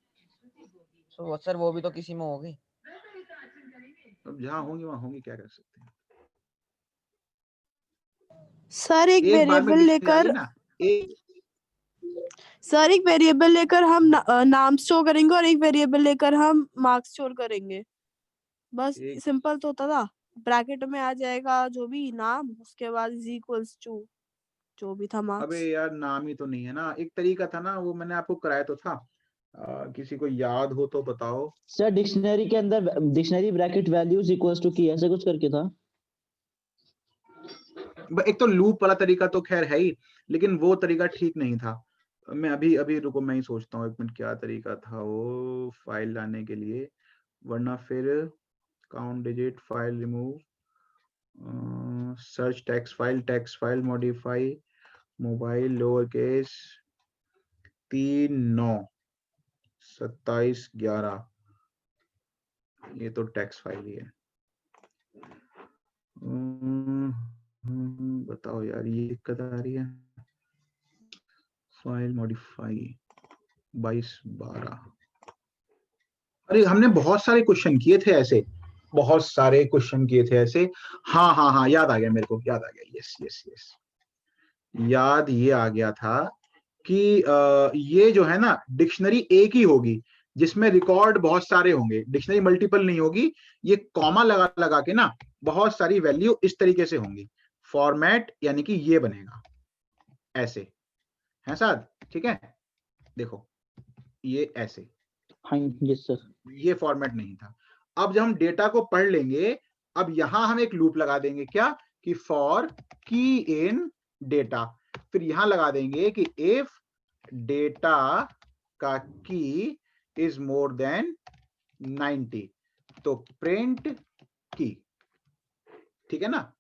तो सर वो भी तो किसी में होगी। अब जहाँ होंगी वहाँ होंगी, क्या कर सकते हैं। सर एक वेरिएबल लेकर ना, एक सर एक वेरिएबल लेकर हम नाम स्टोर करेंगे और एक वेरिएबल लेकर हम मार्क्स स्टोर करेंगे, बस सिंपल तो होता था। ब्रैकेट में आ जाएगा जो भी नाम, उसके बाद इज इक्वल्स टू। जो भी था अबे मार्क्स। यार नाम ही तो नहीं है ना, एक तरीका था ना, वो मैंने आपको कराया तो था। किसी को याद हो तो बताओ। सर डिक्शनरी के अंदर dictionary bracket values equals to key ऐसे कुछ करके था। एक तो लूप वाला तरीका तो खैर है ही, लेकिन वो तरीका ठीक नहीं था। मैं अभी अभी रुको, मैं ही सोचता हूँ एक मिनट, क्या तरीका था वो फाइल लाने के लिए, वरना फिर count digit, file remove, search text file modify, mobile lower case 3/9/27/11, ये तो टेक्स्ट फाइल ही है। बताओ यार, ये दिक्कत आ रही है। File modify 22/12। अरे हमने बहुत सारे क्वेश्चन किए थे ऐसे, बहुत सारे क्वेश्चन किए थे ऐसे। हाँ हाँ हाँ, याद आ गया मेरे को, याद आ गया, यस यस यस, याद ये आ गया था कि ये जो है ना, डिक्शनरी एक ही होगी जिसमें रिकॉर्ड बहुत सारे होंगे, डिक्शनरी मल्टीपल नहीं होगी। ये कॉमा लगा लगा के ना बहुत सारी वैल्यू इस तरीके से होंगी। फॉर्मेट यानी कि ये बनेगा ऐसे, है साद, ठीक है, देखो ये ऐसे। हाँ यस सर। ये फॉर्मेट नहीं था। अब जब हम डेटा को पढ़ लेंगे, अब यहां हम एक लूप लगा देंगे, क्या कि फॉर की इन डेटा, फिर यहां लगा देंगे कि इफ डेटा का की इज मोर देन 90 तो प्रिंट की, ठीक है ना।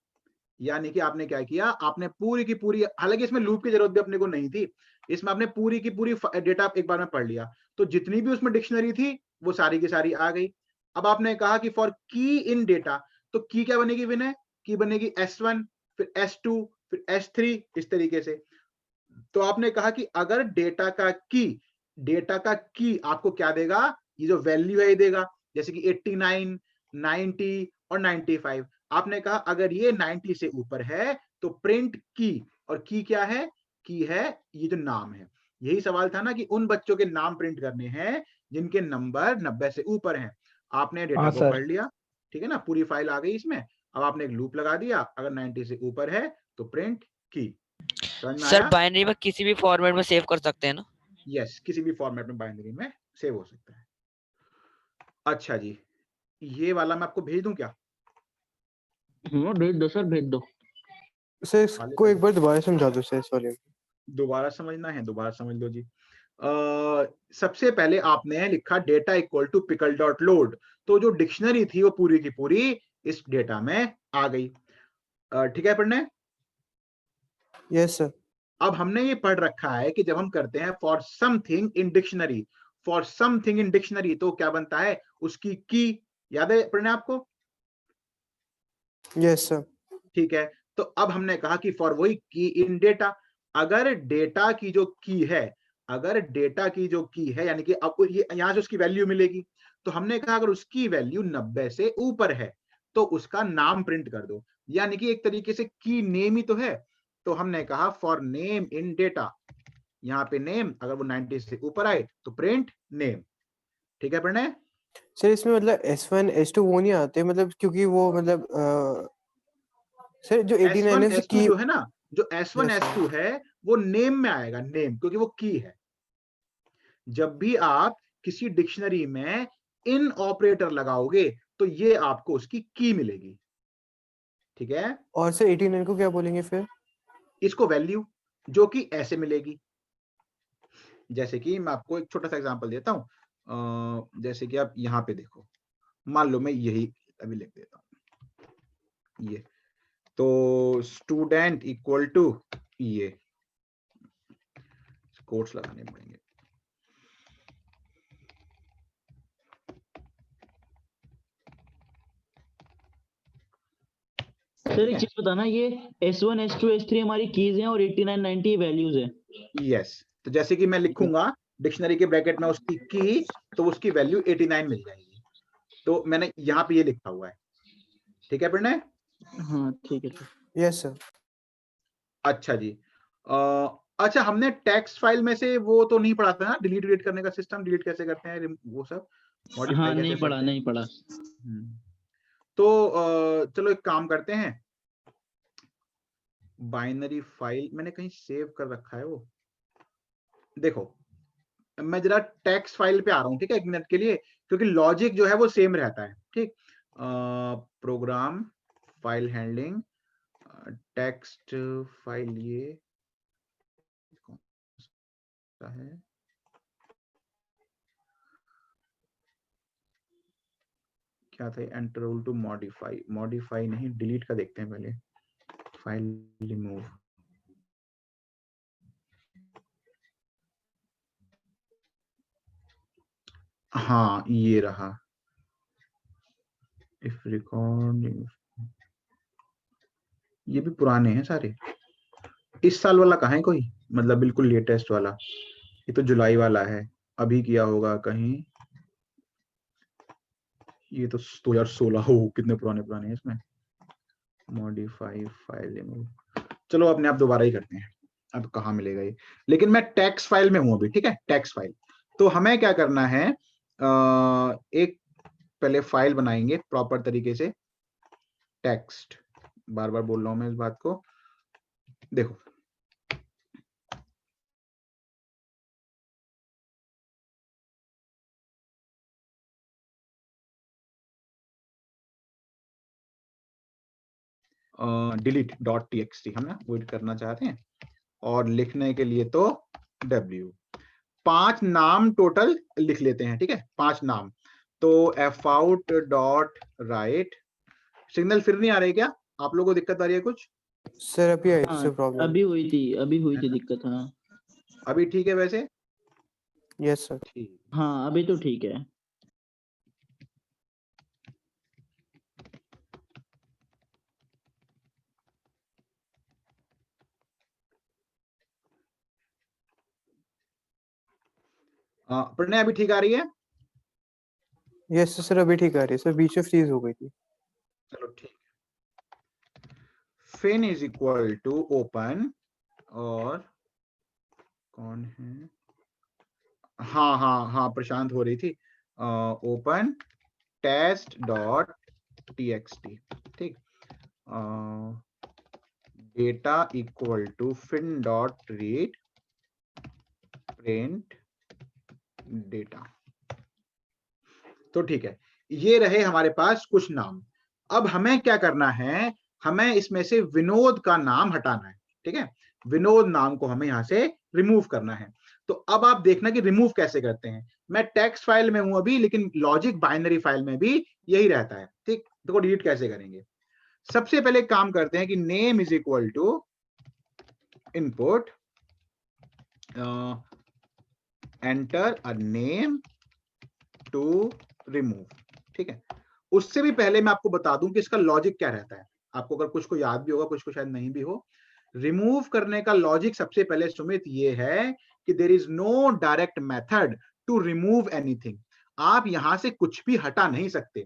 यानी कि आपने क्या किया, आपने पूरी की पूरी, हालांकि इसमें लूप की जरूरत भी अपने को नहीं थी, इसमें आपने पूरी की पूरी डेटा एक बार में पढ़ लिया, तो जितनी भी उसमें डिक्शनरी थी वो सारी की सारी आ गई। अब आपने कहा कि फॉर की इन डेटा, तो की क्या बनेगी विनय, की बनेगी S1, फिर S2, फिर S3, इस तरीके से। तो आपने कहा कि अगर डेटा का की आपको क्या देगा, ये जो वैल्यू है ये देगा, जैसे कि 89, 90 और 95। आपने कहा अगर ये 90 से ऊपर है तो प्रिंट की, और की क्या है, की है ये जो नाम है। यही सवाल था ना कि उन बच्चों के नाम प्रिंट करने हैं जिनके नंबर 90 से ऊपर हैं। आपने डेटा हाँ को सर। पढ़ लिया, ठीक है ना, पूरी फाइल आ गई इसमें। अब आपने एक लूप लगा दिया, अगर 90 से ऊपर है तो प्रिंट की। समझ में सर आया? बाइनरी में किसी भी फॉर्मेट में सेव कर सकते हैं ना? यस, किसी भी फॉर्मेट में बाइनरी में सेव हो सकता है। अच्छा जी, ये वाला मैं आपको भेज दूं क्या? भेज दो सर, भेज दो सर इसको एक बार दोबारा समझा दो सर, सॉरी। दोबारा समझना है, दोबारा समझ लो जी। सबसे पहले आपने लिखा data equal to pickle dot load, तो जो डिक्शनरी थी वो पूरी की पूरी इस डेटा में आ गई। ठीक है पढ़ने? Yes sir. अब हमने ये पढ़ रखा है कि जब हम करते हैं for something in dictionary, for something in dictionary, तो क्या बनता है, उसकी की, याद है पढ़ने आपको? Yes sir. ठीक है, तो अब हमने कहा कि फॉर वही की इन डेटा, अगर डेटा की जो की है, अगर डेटा की जो की है यानी कि अब ये यहां से उसकी वैल्यू मिलेगी, तो हमने कहा अगर उसकी वैल्यू 90 से ऊपर है तो उसका नाम प्रिंट कर दो, यानी कि एक तरीके से की नेम ही तो है। तो हमने कहा फॉर नेम इन डेटा, यहाँ पे नेम अगर वो 90 से ऊपर आए तो प्रिंट नेम। ठीक है प्रणय? सर इसमें मतलब S1 S2 वो नहीं आते, मतलब क्योंकि वो मतलब सर जो 89 है S2 जो है ना, जो S1 Yes, S2 है वो नेम में आएगा, नेम, क्योंकि वो की है। जब भी आप किसी डिक्शनरी में इन ऑपरेटर लगाओगे तो ये आपको उसकी की मिलेगी। ठीक है, और सर 89 को क्या बोलेंगे फिर? इसको वैल्यू, जो कि ऐसे मिलेगी। जैसे कि मैं आपको एक छोटा सा एग्जांपल देता हूं, जैसे कि आप यहाँ पे देखो, मान लो मैं यही अभी लिख देता हूं, ये तो स्टूडेंट इक्वल टू, ये कोट्स लगाने पड़ेंगे। सर एक चीज बताना, ये S1 S2 S3 हमारी कीज हैं और 89 90 वैल्यूज है। यस, तो जैसे कि मैं लिखूंगा डिक्शनरी के ब्रैकेट में उसकी की, तो उसकी वैल्यू 89 मिल जाएगी। तो मैंने यहाँ पे ये लिखा हुआ है। ठीक है प्रणय? हाँ ठीक है। Yes sir. अच्छा जी, अच्छा हमने टेक्स्ट फाइल में से वो तो नहीं पढ़ा था ना, डिलीट करने का सिस्टम, डिलीट कैसे करते हैं, वो सब मॉडिफाई हाँ कैसे नहीं पढ़ा, करते हैं? नहीं पढ़ा। तो चलो एक काम करते हैं, बाइनरी फाइल मैंने कहीं सेव कर रखा है वो, देखो मैं जरा टेक्स्ट फाइल पे आ रहा हूँ, ठीक है, 1 मिनट के लिए, क्योंकि लॉजिक जो है वो सेम रहता है, ठीक। Program file handling text file, ये कौन सा है, क्या था, enter rule to modify, modify नहीं, डिलीट का देखते हैं पहले, फाइल रिमूव, हाँ ये रहा, इफ रिकॉर्ड, ये भी पुराने हैं सारे, इस साल वाला कहाँ है कोई, मतलब बिल्कुल लेटेस्ट वाला, ये तो जुलाई वाला है, अभी किया होगा कहीं, ये तो 2016, हो कितने पुराने पुराने हैं इसमें, मॉडिफाई फाइल रिमूव, चलो अपने आप दोबारा ही करते हैं, अब कहाँ मिलेगा ये, लेकिन मैं टेक्स्ट फाइल में हूं अभी, ठीक है, टेक्स्ट फाइल। तो हमें क्या करना है, एक पहले फाइल बनाएंगे प्रॉपर तरीके से, टेक्स्ट, बार बार बोल रहा हूं मैं इस बात को, देखो डिलीट डॉट टीएक्सटी हम ना वो करना चाहते हैं, और लिखने के लिए तो w, 5 नाम टोटल लिख लेते हैं, ठीक है, 5 नाम, तो fout डॉट राइट, सिग्नल फिर नहीं आ रही क्या, आप लोगों को दिक्कत आ रही है कुछ? सर अभी आई हाँ, थी प्रॉब्लम। अभी हुई थी दिक्कत। हाँ अभी ठीक है वैसे? Yes sir. ठीक, हाँ अभी तो ठीक है। प्रणय अभी ठीक आ रही है? यस सर अभी ठीक आ रही है सर, बीच में फ्रीज हो गई थी। चलो ठीक, fin is equal to open, और कौन है, हाँ हाँ हाँ प्रशांत हो रही थी, ओपन टेस्ट डॉट टीएक्सटी, ठीक, data equal to fin dot read print data, तो ठीक है, ये रहे हमारे पास कुछ नाम। अब हमें क्या करना है, हमें इसमें से विनोद का नाम हटाना है, ठीक है, विनोद नाम को हमें यहां से रिमूव करना है। तो अब आप देखना कि रिमूव कैसे करते हैं, मैं टेक्स्ट फाइल में हूं अभी, लेकिन लॉजिक बाइनरी फाइल में भी यही रहता है, ठीक। देखो डिलीट कैसे करेंगे, सबसे पहले काम करते हैं कि name is equal to input enter a name to remove, ठीक है। उससे भी पहले मैं आपको बता दूं कि इसका लॉजिक क्या रहता है, आपको अगर कुछ को याद भी होगा, कुछ को शायद नहीं भी हो। रिमूव करने का लॉजिक सबसे पहले सुमित ये है कि there is no direct method to remove anything, आप यहां से कुछ भी हटा नहीं सकते,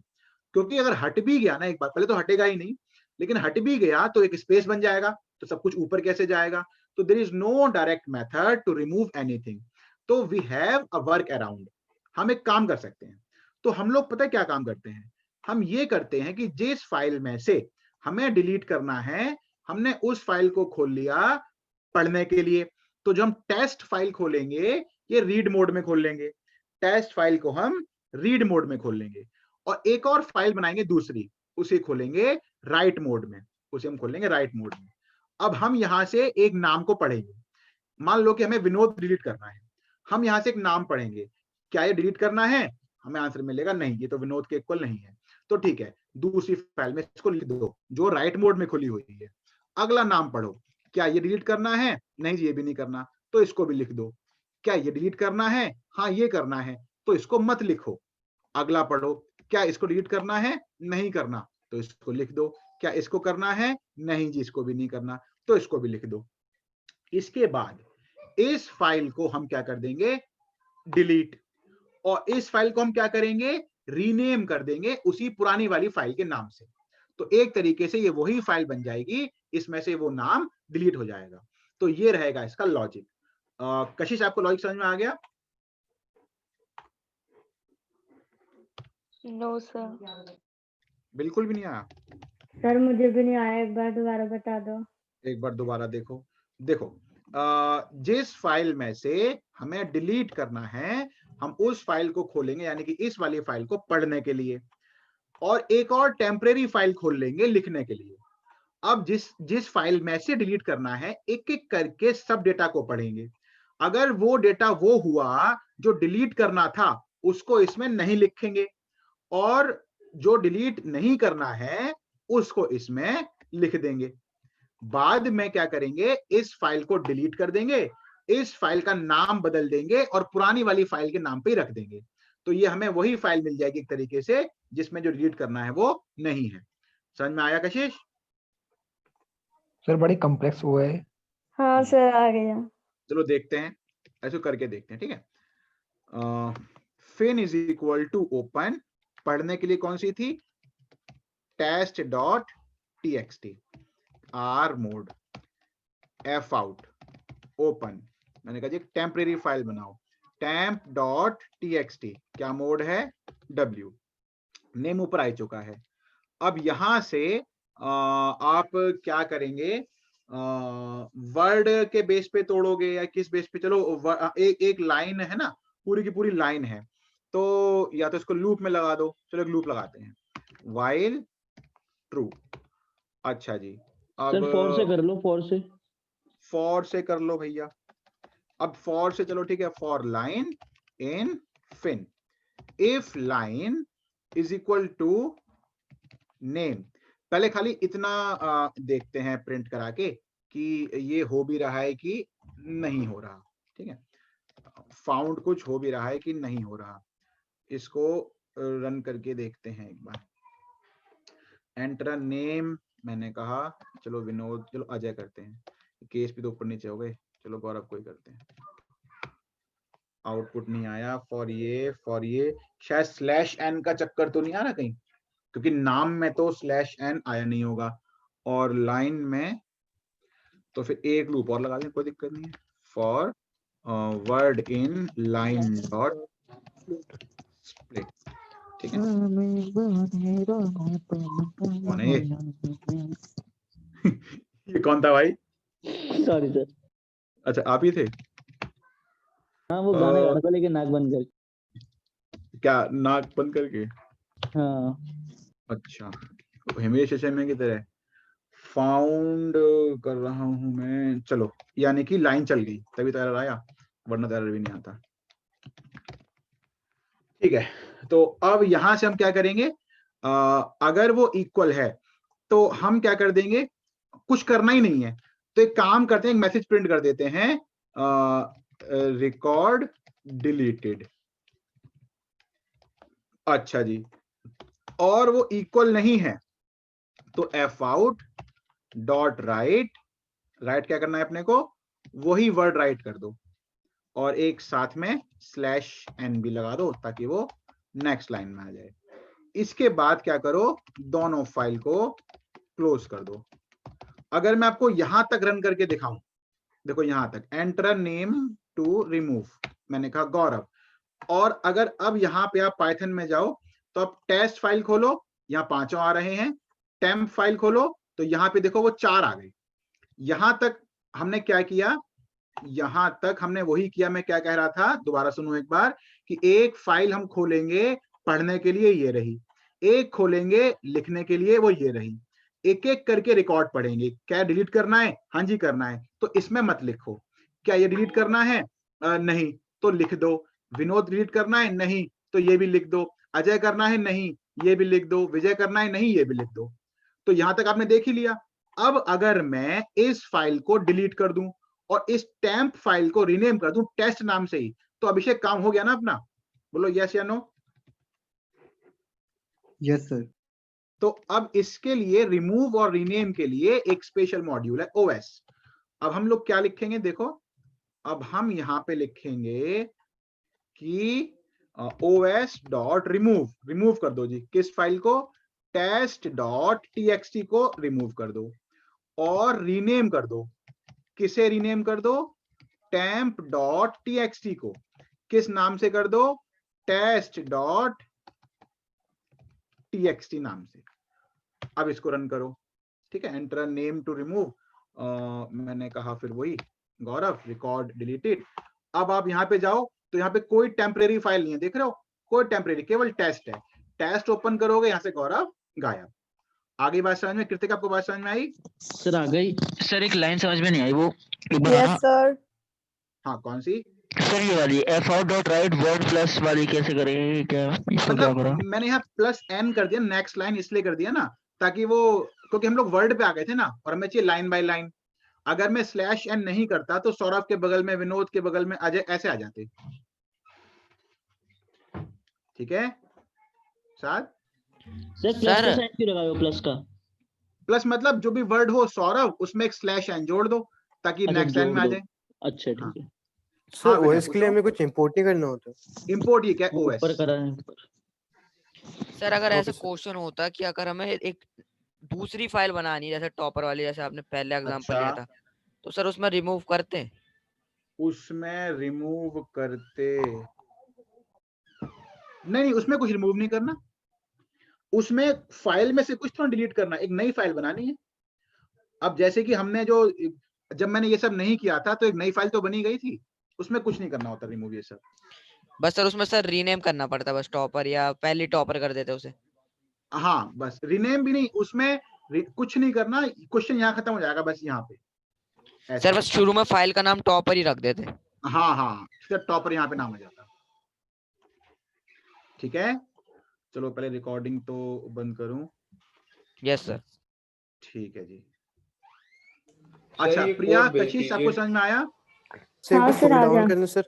क्योंकि अगर हट भी गया ना, एक बार पहले तो हटेगा ही नहीं, लेकिन हट भी गया तो एक स्पेस बन जाएगा, तो सब कुछ ऊपर कैसे जाएगा, तो there is no direct method to remove anything, तो we have a work around, हम एक काम कर सकते हैं। तो हम लोग पता है क्या काम करते हैं, हम ये करते हैं कि जिस फाइल में से हमें डिलीट करना है, हमने उस फाइल को खोल लिया पढ़ने के लिए, तो जो हम टेस्ट फाइल खोलेंगे ये रीड मोड में खोल लेंगे, टेस्ट फाइल को हम रीड मोड में खोल लेंगे, और एक और फाइल बनाएंगे दूसरी, उसे खोलेंगे राइट मोड में, उसे हम खोलेंगे राइट मोड में। अब हम यहां से एक नाम को पढ़ेंगे, मान लो कि हमें विनोद डिलीट करना है, हम यहां से एक नाम पढ़ेंगे, क्या ये डिलीट करना है, हमें आंसर मिलेगा नहीं, ये तो विनोद के इक्वल नहीं है, तो ठीक है, दूसरी फाइल में इसको लिख दो जो राइट मोड में खुली हुई है। अगला नाम पढ़ो, क्या ये डिलीट करना है, नहीं ये भी नहीं करना, तो इसको भी लिख दो। क्या ये डिलीट करना है, हाँ ये करना है, तो इसको मत लिखो। अगला पढ़ो, क्या इसको डिलीट करना है, नहीं करना, तो इसको लिख दो। क्या इसको करना है, नहीं जी इसको भी नहीं करना, तो इसको भी लिख दो। इसके बाद इस फाइल को हम क्या कर देंगे, डिलीट, और इस फाइल को हम क्या करेंगे, रीनेम कर देंगे उसी पुरानी वाली फाइल के नाम से, तो एक तरीके से ये वही फाइल बन जाएगी, इसमें से वो नाम डिलीट हो जाएगा। तो ये रहेगा इसका लॉजिक। कशिश आपको लॉजिक समझ में आ गया? No sir. बिल्कुल भी नहीं आया? सर मुझे भी नहीं आया, एक बार दोबारा बता दो। एक बार दोबारा देखो। देखो जिस फाइल में से हमें डिलीट करना है, हम उस फाइल को खोलेंगे, यानी कि इस वाली फाइल को पढ़ने के लिए, और एक और टेम्परेरी फाइल खोल लेंगे लिखने के लिए। अब जिस फाइल में से डिलीट करना है, एक एक करके सब डेटा को पढ़ेंगे। अगर वो डेटा वो हुआ जो डिलीट करना था, उसको इसमें नहीं लिखेंगे, और जो डिलीट नहीं करना है उसको इसमें लिख देंगे। बाद में क्या करेंगे, इस फाइल को डिलीट कर देंगे, इस फाइल का नाम बदल देंगे और पुरानी वाली फाइल के नाम पे ही रख देंगे। तो ये हमें वही फाइल मिल जाएगी एक तरीके से जिसमें जो डिलीट करना है वो नहीं है। समझ में आया कशिश? सर बड़ी कॉम्प्लेक्स वो है। हाँ सर आ गया। चलो देखते हैं, ऐसे करके देखते हैं, ठीक है। Fin is equal to open, पढ़ने के लिए कौन सी थी, test dot TXT, R mode, F out, open, मैंने कहा जी टेम्परेरी फाइल बनाओ, टेम्प डॉट टीएक्सटी, क्या मोड है, डब्ल्यू, नेम ऊपर आ चुका है। अब यहां से आप क्या करेंगे, वर्ड के बेस पे तोड़ोगे या किस बेस पे, चलो एक लाइन है ना, पूरी की पूरी लाइन है, तो या तो इसको लूप में लगा दो। चलो एक लूप लगाते हैं, व्हाइल ट्रू। अच्छा जी, अब सर फॉर से कर लो, फॉर से कर लो भैया। अब फॉर से चलो ठीक है, for line in fin, if line is equal to name. पहले खाली इतना देखते हैं प्रिंट करा के कि ये हो भी रहा है कि नहीं हो रहा, ठीक है, फाउंड कुछ हो भी रहा है कि नहीं हो रहा। इसको रन करके देखते हैं एक बार। एंटर नेम मैंने कहा, चलो विनोद, चलो अजय करते हैं, केस भी तो ऊपर नीचे हो गए, चलो गौरव कोई करते हैं। आउटपुट नहीं आया। फॉर ये शायद स्लैश एन का चक्कर तो नहीं आ रहा कहीं, क्योंकि नाम में तो स्लैश एन आया नहीं होगा, और लाइन में तो फिर एक लूप और लगा दें, कोई दिक्कत नहीं है। For word in line dot split, ठीक है। कौन है ये कौन था भाई? Sorry sir. अच्छा आप ही थे? हाँ वो गाना गा रहा था लेकिन नाक बंद करके। क्या नाक बंद करके? हाँ अच्छा, हिमेश रेशमिया की तरह फाउंड कर रहा हूं मैं। चलो यानी कि लाइन चल गई तभी तो एरर आया, वरना तो एरर भी नहीं आता। ठीक है, तो अब यहां से हम क्या करेंगे, अगर वो इक्वल है तो हम क्या कर देंगे, कुछ करना ही नहीं है, तो एक काम करते हैं, एक मैसेज प्रिंट कर देते हैं, रिकॉर्ड डिलीटेड। अच्छा जी, और वो इक्वल नहीं है तो F out dot right, right क्या करना है अपने को, वही वर्ड राइट कर दो, और एक साथ में स्लैश एन भी लगा दो ताकि वो नेक्स्ट लाइन में आ जाए। इसके बाद क्या करो, दोनों फाइल को क्लोज कर दो। अगर मैं आपको यहां तक रन करके दिखाऊं, देखो यहां तक, एंटर नेम टू रिमूव, मैंने कहा गौरव, और अगर अब यहां पे आप पाइथन में जाओ तो आप टेस्ट फाइल खोलो, यहाँ 5 आ रहे हैं, टेम्प फाइल खोलो तो यहाँ पे देखो वो 4 आ गए। यहां तक हमने क्या किया, यहां तक हमने वही किया, मैं क्या कह रहा था, दोबारा सुनो एक बार, कि एक फाइल हम खोलेंगे पढ़ने के लिए, ये रही, एक खोलेंगे लिखने के लिए, वो ये रही, एक एक करके रिकॉर्ड पढ़ेंगे। क्या डिलीट करना है? हाँ जी करना है, तो इसमें मत लिखो। क्या ये डिलीट करना है? नहीं, तो लिख दो। विनोद डिलीट करना है? नहीं, तो ये भी लिख दो। अजय करना है? नहीं, ये भी लिख दो। विजय करना है? नहीं, ये भी लिख दो। तो यहां तक आपने देख ही लिया। अब अगर मैं इस फाइल को डिलीट कर दूं और इस टेम्प फाइल को रीनेम कर दूं टेस्ट नाम से ही, तो अभिषेक काम हो गया ना अपना? बोलो यस या नो? Yes sir. तो अब इसके लिए रिमूव और रीनेम के लिए एक स्पेशल मॉड्यूल है ओएस। अब हम लोग क्या लिखेंगे, देखो अब हम यहां पे लिखेंगे कि os डॉट रिमूव, रिमूव कर दो जी, किस फाइल को, टेस्ट डॉट टीएक्सटी को रिमूव कर दो, और रीनेम कर दो, किसे रीनेम कर दो, टेम्प डॉट टीएक्सटी को, किस नाम से कर दो, टेस्ट डॉट टीएक्सटी नाम से। अब इसको रन करो, ठीक है, एंटर नेम टू रिमूव, मैंने कहा फिर वही गौरव रिकॉर्ड डिलीटेड। अब आप यहाँ पे जाओ तो यहाँ पे कोई टेम्परेरी फाइल नहीं है, देख रहे हो, कोई टेम्परेरी, केवल टेस्ट है। टेस्ट ओपन करोगे यहाँ से गौरव गायब। आगे बात समझ में, कृतिक आपको बात समझ में आई? सर आ गई। सर एक लाइन समझ में नहीं आई, वो एक बार यस आना। सर। हाँ कौन सी? सर ये वाली f_out.write वर्ड प्लस वाली कैसे करें, क्या इसको क्या मतलब करो? मैंने यहाँ प्लस n कर दिया, नेक्स्ट लाइन इसलिए कर दिया ना ताकि वो, क्योंकि हम लोग वर्ड पे आ गए थे ना और हमें चाहिए लाइन बाय लाइन। अगर मैं /n नहीं करता तो सौरभ के बगल में, विनोद के बगल में अजय ऐसे आ जाते। ठीक है साथ? सर प्लस का साइन क्यों लगाए हो प्लस का? प्लस मतलब जो भी वर्ड हो सौरभ उसमें एक /n जोड़ दो ताकि अच्छा, नेक्स्ट लाइन में आ जोड़ जाए। दो। अच्छा ठीक है। सर हाँ, ओएस के लिए हमें कुछ इंपोर्ट नहीं करना होता? इंपोर्ट ये क्या है? ऊपर ओएस करा है। सर अगर ओके ऐसा सर। क्वेश्चन होता कि अगर हमें एक दूसरी फाइल बनानी है, जैसे टॉपर वाली, जैसे आपने पहले एग्जांपल लिया था, तो सर उसमें रिमूव करते? उसमें रिमूव करते नहीं, उसमें कुछ रिमूव नहीं करना। उसमें फाइल में से कुछ तो डिलीट करना, एक नई फाइल बनानी है। अब जैसे कि हमने जो, जब मैंने ये सब नहीं किया था तो एक नई फाइल तो बनी गई थी, उसमें कुछ नहीं करना होता रिमूव ये सब। बस सर उसमें सर रीनेम करना पड़ता, बस टॉपर या पहली टॉपर कर देते उसे? हाँ बस रीनेम भी नहीं, उसमें कुछ नहीं करना, क्वेश्चन यहाँ खत्म हो जाएगा बस यहाँ पे। सर बस शुरू में फाइल का नाम टॉपर ही रख देते? हाँ हाँ, फिर टॉपर यहाँ पे नाम हो जाता। ठीक है, चलो पहले रिकॉर्डिंग तो बंद करूं। Yes sir. ठीक है जी। सर, अच्छा ये प्रिया, कोड भेज कशिश, दीजिए। आपको समझ में आया? सर एक हाँ बार सर, स्क्रॉल आ डाउन गया। करना सर।